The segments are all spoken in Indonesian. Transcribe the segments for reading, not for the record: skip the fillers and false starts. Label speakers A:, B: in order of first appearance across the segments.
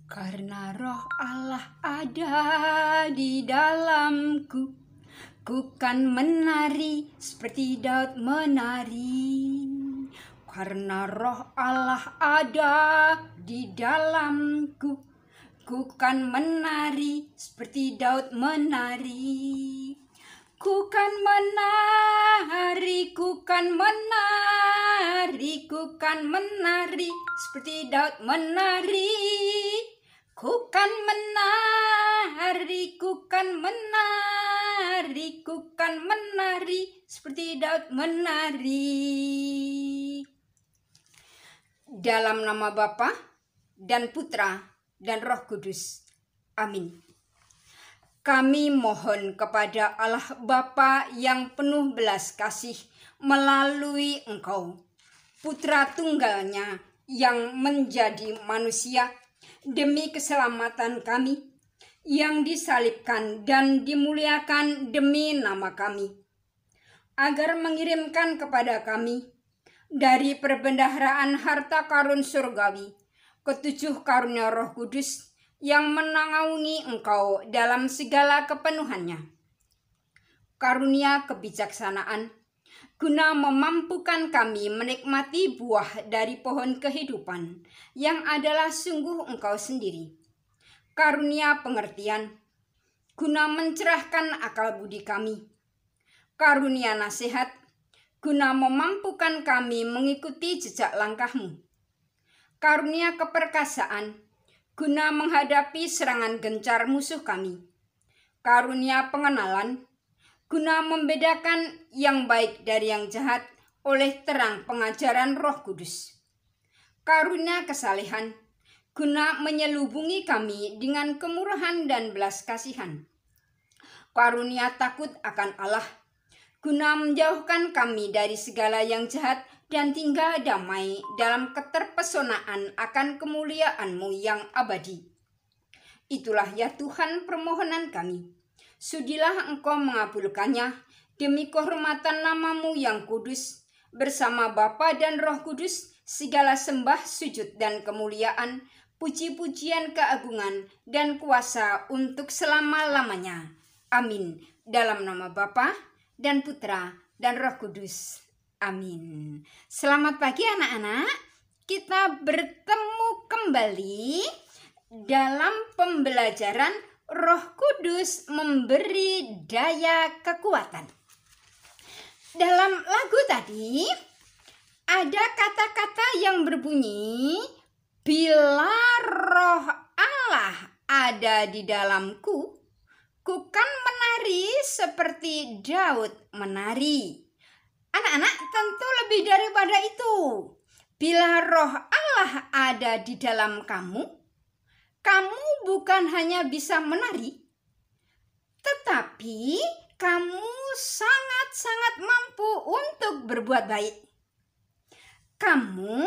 A: Karena roh Allah ada di dalamku, ku kan menari seperti Daud menari. Karena roh Allah ada di dalamku, ku kan menari seperti Daud menari. Ku kan menari, ku kan menari, ku kan menari seperti Daud menari. Ku kan menari, ku kan menari, ku kan menari seperti Daud menari. Dalam nama Bapa dan Putra dan Roh Kudus. Amin. Kami mohon kepada Allah Bapa yang penuh belas kasih melalui Engkau, Putra Tunggalnya yang menjadi manusia demi keselamatan kami, yang disalibkan dan dimuliakan demi nama kami, agar mengirimkan kepada kami dari perbendaharaan harta karun surgawi ketujuh karunia Roh Kudus yang menaungi Engkau dalam segala kepenuhannya. Karunia kebijaksanaan, guna memampukan kami menikmati buah dari pohon kehidupan yang adalah sungguh Engkau sendiri. Karunia pengertian, guna mencerahkan akal budi kami. Karunia nasihat, guna memampukan kami mengikuti jejak langkah-Mu. Karunia keperkasaan, guna menghadapi serangan gencar musuh kami. Karunia pengenalan, guna membedakan yang baik dari yang jahat oleh terang pengajaran Roh Kudus. Karunia kesalehan, guna menyelubungi kami dengan kemurahan dan belas kasihan. Karunia takut akan Allah, guna menjauhkan kami dari segala yang jahat dan tinggal damai dalam keterpesonaan akan kemuliaan-Mu yang abadi. Itulah ya Tuhan permohonan kami. Sudilah Engkau mengabulkannya demi kehormatan nama-Mu yang kudus, bersama Bapa dan Roh Kudus, segala sembah, sujud, dan kemuliaan, puji-pujian, keagungan, dan kuasa untuk selama-lamanya. Amin. Dalam nama Bapa dan Putra dan Roh Kudus. Amin. Selamat pagi anak-anak. Kita bertemu kembali dalam pembelajaran Roh Kudus memberi daya kekuatan. Dalam lagu tadi ada kata-kata yang berbunyi, bila roh Allah ada di dalamku, ku kan menari seperti Daud menari. Anak-anak, tentu lebih daripada itu. Bila roh Allah ada di dalam kamu, kamu bukan hanya bisa menari, tetapi kamu sangat-sangat mampu untuk berbuat baik. Kamu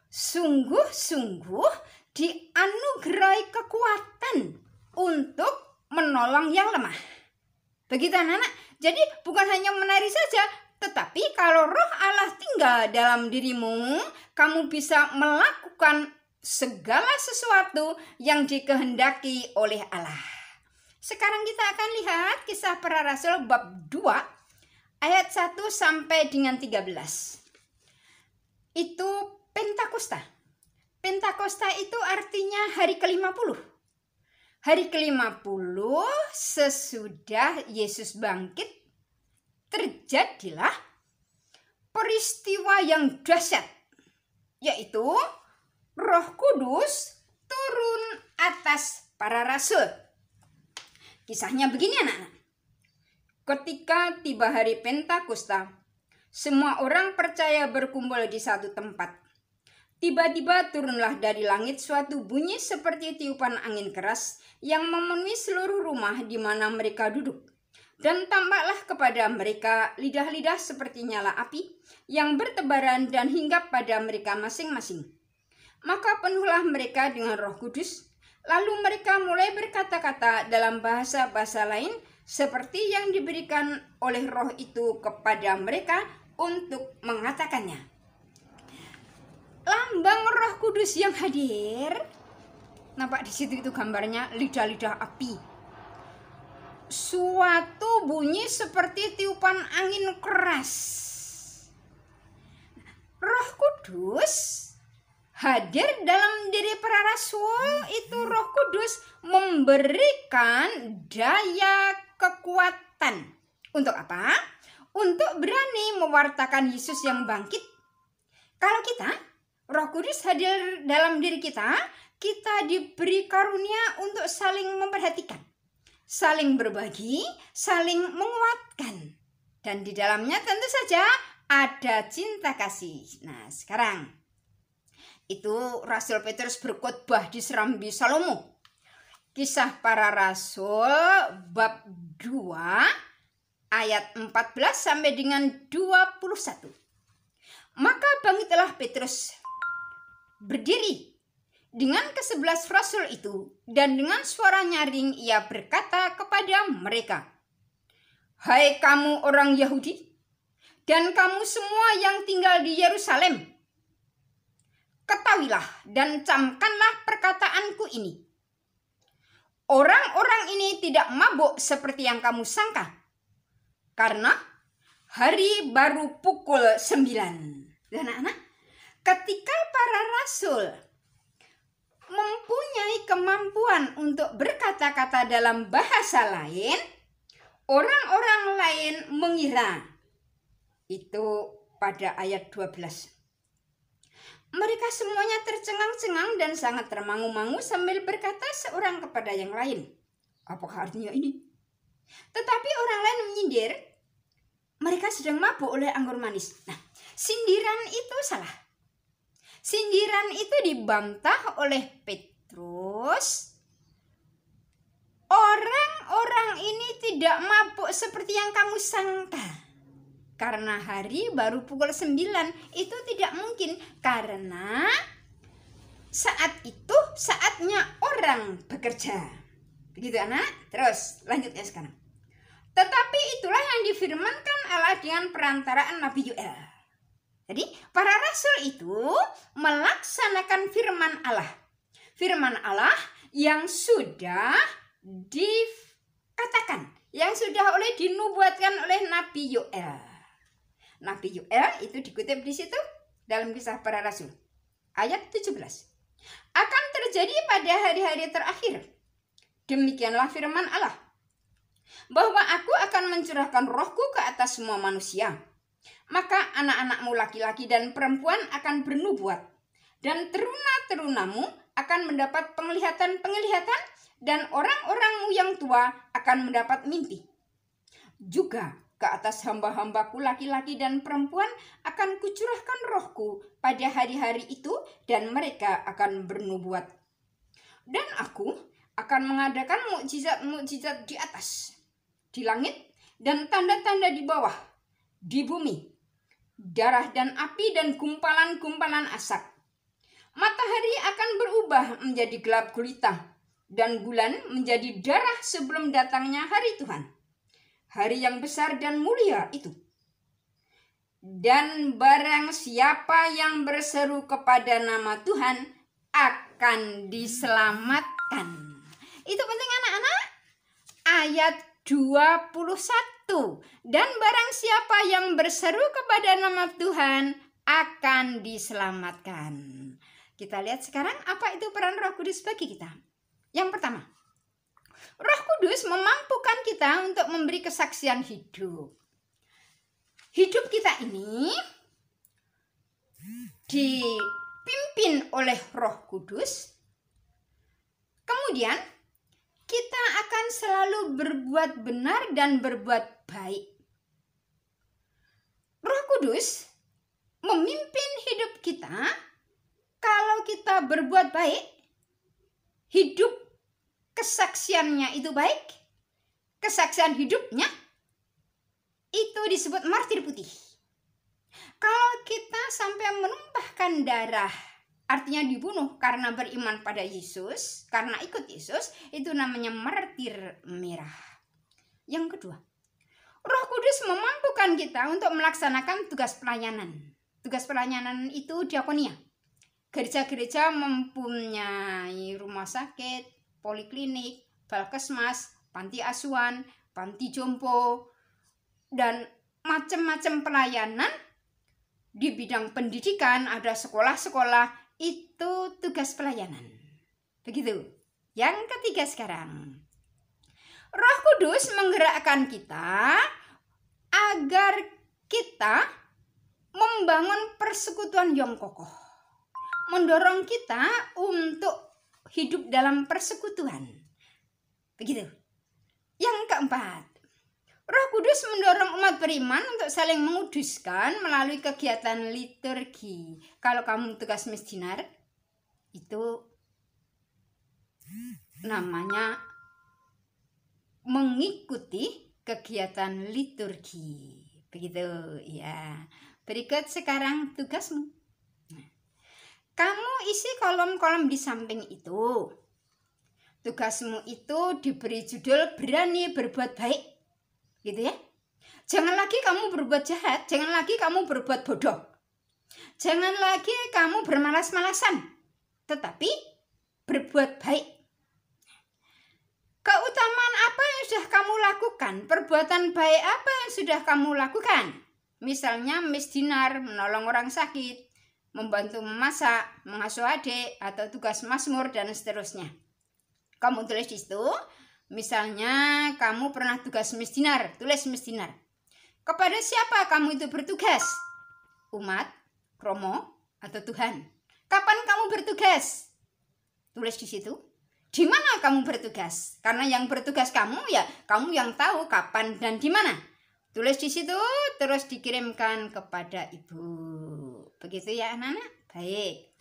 A: sungguh-sungguh dianugerahi kekuatan untuk menolong yang lemah. Begitu anak-anak. Jadi bukan hanya menari saja, tetapi kalau roh Allah tinggal dalam dirimu, kamu bisa melakukan segala sesuatu yang dikehendaki oleh Allah. Sekarang kita akan lihat Kisah Para Rasul bab 2 ayat 1 sampai dengan 13. Itu Pentakosta. Pentakosta itu artinya hari ke-50. Hari ke-50 sesudah Yesus bangkit, terjadilah peristiwa yang dahsyat, yaitu Roh Kudus turun atas para rasul. Kisahnya begini anak-anak. Ketika tiba hari Pentakosta, semua orang percaya berkumpul di satu tempat. Tiba-tiba turunlah dari langit suatu bunyi seperti tiupan angin keras yang memenuhi seluruh rumah di mana mereka duduk. Dan tampaklah kepada mereka lidah-lidah seperti nyala api yang bertebaran dan hinggap pada mereka masing-masing. Maka penuhlah mereka dengan Roh Kudus, lalu mereka mulai berkata-kata dalam bahasa-bahasa lain seperti yang diberikan oleh Roh itu kepada mereka untuk mengatakannya. Lambang Roh Kudus yang hadir Nampak di situ itu gambarnya lidah-lidah api. Suatu bunyi seperti tiupan angin keras. Roh Kudus hadir dalam diri para rasul. Itu Roh Kudus memberikan daya kekuatan. Untuk apa? Untuk berani mewartakan Yesus yang bangkit. Kalau kita, Roh Kudus hadir dalam diri kita, kita diberi karunia untuk saling memperhatikan, saling berbagi, saling menguatkan. Dan di dalamnya tentu saja ada cinta kasih. Nah, sekarang itu Rasul Petrus berkhotbah di Serambi Salomo. Kisah Para Rasul bab 2 ayat 14 sampai dengan 21. Maka bangkitlah Petrus berdiri dengan ke-11 rasul itu, dan dengan suara nyaring ia berkata kepada mereka, "Hai kamu orang Yahudi, dan kamu semua yang tinggal di Yerusalem, ketahuilah dan camkanlah perkataanku ini. Orang-orang ini tidak mabuk seperti yang kamu sangka, karena hari baru pukul 9. Anak-anak, ketika para rasul mempunyai kemampuan untuk berkata-kata dalam bahasa lain, orang-orang lain mengira. Itu pada ayat 12. Mereka semuanya tercengang-cengang dan sangat termangu-mangu sambil berkata seorang kepada yang lain, "Apakah artinya ini?" Tetapi orang lain menyindir, "Mereka sedang mabuk oleh anggur manis." Nah, sindiran itu salah. Sindiran itu dibantah oleh Petrus. Orang-orang ini tidak mabuk seperti yang kamu sangka. Karena hari baru pukul 9, itu tidak mungkin. Karena saat itu saatnya orang bekerja. Begitu anak? Terus lanjut ya sekarang. Tetapi itulah yang difirmankan Allah dengan perantaraan Nabi Yoel. Jadi para rasul itu melaksanakan firman Allah. Firman Allah yang sudah dikatakan, yang sudah dinubuatkan oleh Nabi Yoel. Nabi Yoel itu dikutip di situ dalam Kisah Para Rasul ayat 17. Akan terjadi pada hari-hari terakhir, demikianlah firman Allah, bahwa aku akan mencurahkan rohku ke atas semua manusia. Maka anak-anakmu laki-laki dan perempuan akan bernubuat, dan teruna-terunamu akan mendapat penglihatan-penglihatan, dan orang-orangmu yang tua akan mendapat mimpi. Juga ke atas hamba-hambaku laki-laki dan perempuan akan kucurahkan rohku pada hari-hari itu, dan mereka akan bernubuat. Dan aku akan mengadakan mukjizat-mukjizat di atas, di langit, dan tanda-tanda di bawah, di bumi, darah dan api dan gumpalan-gumpalan asap. Matahari akan berubah menjadi gelap gulita, dan bulan menjadi darah sebelum datangnya hari Tuhan, hari yang besar dan mulia itu. Dan barang siapa yang berseru kepada nama Tuhan akan diselamatkan. Itu penting anak-anak. Ayat 21. Dan barang siapa yang berseru kepada nama Tuhan akan diselamatkan. Kita lihat sekarang apa itu peran Roh Kudus bagi kita. Yang pertama, Roh Kudus memampukan kita untuk memberi kesaksian hidup. Hidup kita ini dipimpin oleh Roh Kudus. Kemudian kita akan selalu berbuat benar dan berbuat baik. Roh Kudus memimpin hidup kita. Kalau kita berbuat baik, hidup kesaksiannya itu baik, kesaksian hidupnya itu disebut martir putih. Kalau kita sampai menumpahkan darah, artinya dibunuh karena beriman pada Yesus, karena ikut Yesus, itu namanya martir merah. Yang kedua, Roh Kudus memampukan kita untuk melaksanakan tugas pelayanan. Tugas pelayanan itu diakonia. gereja-gereja mempunyai rumah sakit, poliklinik, Balkesmas, panti asuhan, panti jompo, dan macam-macam pelayanan. Di bidang pendidikan ada sekolah-sekolah, itu tugas pelayanan. Begitu. Yang ketiga sekarang, Roh Kudus menggerakkan kita agar kita membangun persekutuan yang kokoh, mendorong kita untuk hidup dalam persekutuan. Begitu. Yang keempat, Roh Kudus mendorong umat beriman untuk saling menguduskan melalui kegiatan liturgi. Kalau kamu tugas misdinar, itu namanya mengikuti kegiatan liturgi. Begitu ya. Berikut sekarang tugasmu. Kamu isi kolom-kolom di samping itu. Tugasmu itu diberi judul berani berbuat baik. Gitu ya. Jangan lagi kamu berbuat jahat, jangan lagi kamu berbuat bodoh. Jangan lagi kamu bermalas-malasan, tetapi berbuat baik. Keutamaan apa yang sudah kamu lakukan? Perbuatan baik apa yang sudah kamu lakukan? Misalnya misdinar, menolong orang sakit, membantu memasak, mengasuh adik, atau tugas mazmur, dan seterusnya. Kamu tulis di situ. Misalnya kamu pernah tugas misdinar, tulis misdinar. Kepada siapa kamu itu bertugas? Umat, Romo, atau Tuhan? Kapan kamu bertugas? Tulis di situ. Di mana kamu bertugas? Karena yang bertugas kamu, ya kamu yang tahu kapan dan di mana. Tulis di situ, terus dikirimkan kepada ibu. Begitu ya anak-anak? Baik.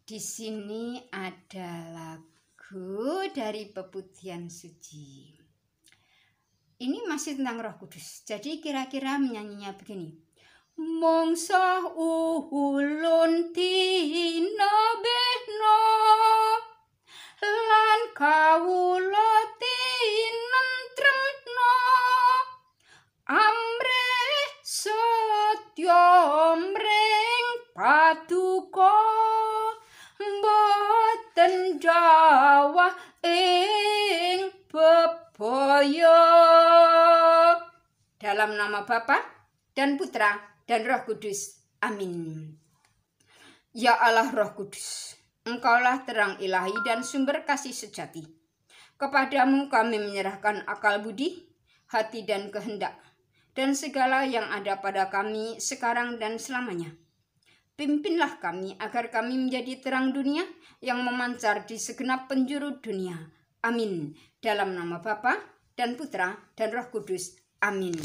A: Di sini ada lagu dari Peputihan Suci. Ini masih tentang Roh Kudus. Jadi kira-kira menyanyinya begini. Mongsa ulun dina bena lan kawula tinentremna amrih setya mring paduka boten jawah ing bebaya. Dalam nama Bapa dan Putra dan Roh Kudus. Amin. Ya Allah Roh Kudus, Engkaulah terang ilahi dan sumber kasih sejati. Kepadamu kami menyerahkan akal budi, hati dan kehendak, dan segala yang ada pada kami sekarang dan selamanya. Pimpinlah kami agar kami menjadi terang dunia yang memancar di segenap penjuru dunia. Amin. Dalam nama Bapa dan Putra dan Roh Kudus. Amin.